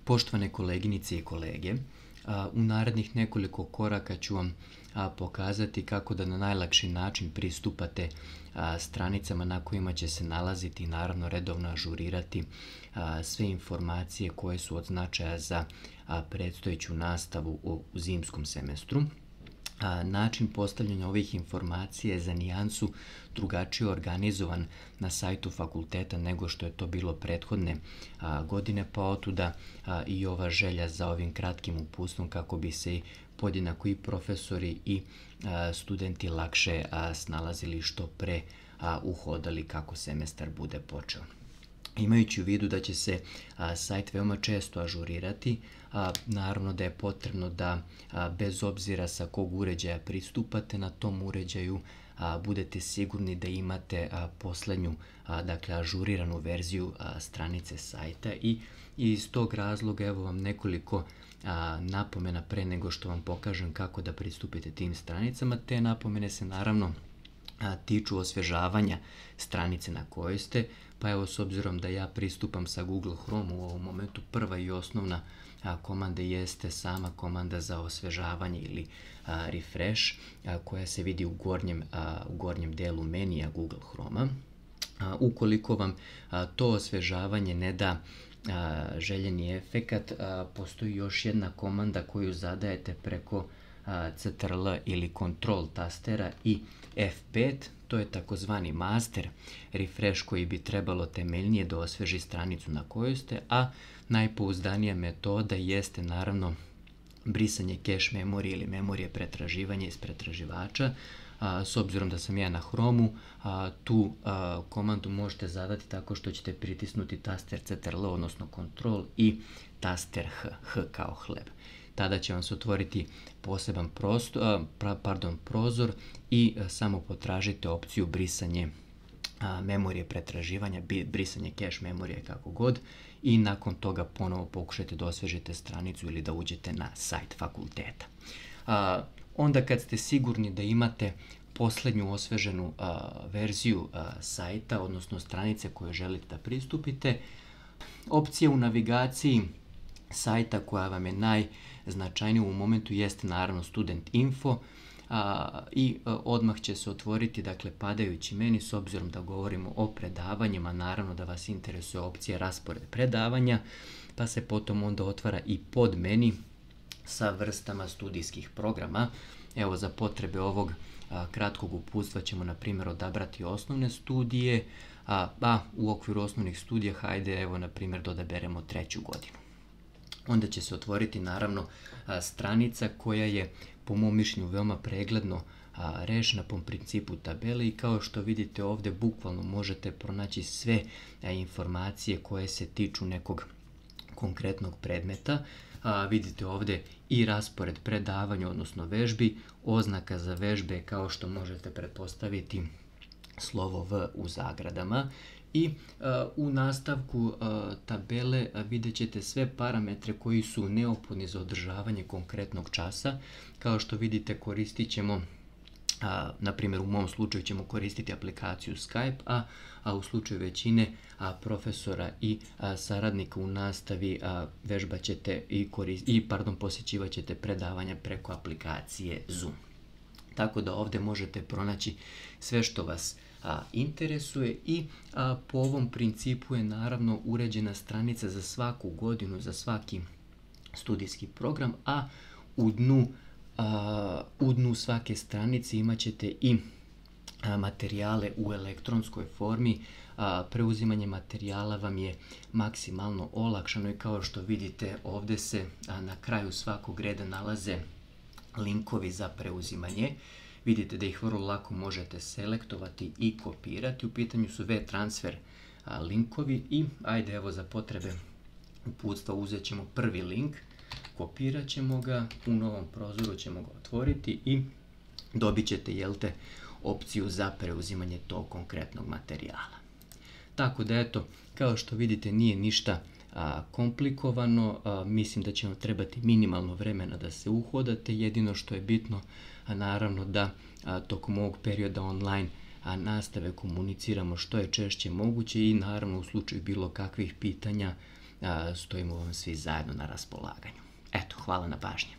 Poštovane koleginice i kolege, u narednih nekoliko koraka ću vam pokazati kako da na najlakši način pristupate stranicama na kojima će se nalaziti i naravno redovno ažurirati sve informacije koje su od značaja za predstojeću nastavu u zimskom semestru. Način postavljanja ovih informacija je za nijansu drugačije organizovan na sajtu fakulteta nego što je to bilo prethodne godine, pa otuda i ova želja za ovim kratkim uputstvom kako bi se i podjednako i profesori i studenti lakše snalazili što pre uhodali kako semestar bude počeo. Imajući u vidu da će se sajt veoma često ažurirati, naravno da je potrebno da bez obzira sa kog uređaja pristupate, na tom uređaju budete sigurni da imate poslednju, dakle ažuriranu verziju stranice sajta i iz tog razloga evo vam nekoliko napomena pre nego što vam pokažem kako da pristupite tim stranicama. Te napomene se naravno tiču osvežavanja stranice na kojoj ste, pa evo s obzirom da ja pristupam sa Google Chrome u ovom momentu, prva i osnovna komanda jeste sama komanda za osvežavanje ili refresh koja se vidi u gornjem delu menija Google Chroma. Ukoliko vam to osvežavanje ne da željeni efekat, postoji još jedna komanda koju zadajete preko CTRL ili Control tastera i F5, to je takozvani master refresh koji bi trebalo temeljnije da osveži stranicu na kojoj ste, a najpouzdanija metoda jeste naravno brisanje cache memorije ili memorije pretraživanja iz pretraživača. S obzirom da sam ja na Chromu, tu komandu možete zadati tako što ćete pritisnuti taster CTRL, odnosno Control i taster H kao hleb. Tada će vam se otvoriti poseban prozor i samo potražite opciju brisanje memorije pretraživanja, brisanje cache memorije kako god i nakon toga ponovo pokušajte da osvežite stranicu ili da uđete na sajt fakulteta. Onda kad ste sigurni da imate poslednju osveženu verziju sajta, odnosno stranice koje želite da pristupite, opcija u navigaciji sajta koja vam je najznačajnija u momentu jeste naravno Student Info i odmah će se otvoriti, dakle, padajući meni, s obzirom da govorimo o predavanjima, naravno da vas interesuje opcija raspored predavanja, pa se potom onda otvara i pod meni sa vrstama studijskih programa. Evo, za potrebe ovog kratkog uputstva ćemo na primjer odabrati osnovne studije, a u okviru osnovnih studija hajde evo na primjer da odaberemo 3. godinu. Onda će se otvoriti naravno stranica koja je po mom mišljenju veoma pregledno rešena po principu tabele i kao što vidite ovde bukvalno možete pronaći sve informacije koje se tiču nekog konkretnog predmeta. Vidite ovde i raspored predavanja, odnosno vežbi, oznaka za vežbe kao što možete pretpostaviti slovo V u zagradama i u nastavku tabele vidjet ćete sve parametre koji su neophodni za održavanje konkretnog časa. Kao što vidite koristit ćemo, na primjer u mom slučaju ćemo koristiti aplikaciju Skype, a u slučaju većine profesora i saradnika u nastavi vežbat ćete posjećivat ćete predavanja preko aplikacije Zoom. Tako da ovde možete pronaći sve što vas interesuje i po ovom principu je naravno uređena stranica za svaku godinu, za svaki studijski program, a u dnu svake stranice imat ćete i materijale u elektronskoj formi. Preuzimanje materijala vam je maksimalno olakšano i kao što vidite ovde se na kraju svakog reda nalaze linkovi za preuzimanje. Vidite da ih vrlo lako možete selektovati i kopirati. U pitanju su V-transfer linkovi i ajde evo za potrebe uputstva uzet ćemo prvi link, kopirat ćemo ga, u novom prozoru ćemo ga otvoriti i dobit ćete opciju za preuzimanje tog konkretnog materijala. Tako da eto, kao što vidite nije ništa komplikovano, mislim da će vam trebati minimalno vremena da se uhodate, jedino što je bitno naravno da tokom ovog perioda online nastave komuniciramo što je češće moguće i naravno u slučaju bilo kakvih pitanja stojimo vam svi zajedno na raspolaganju. Eto, hvala na pažnji.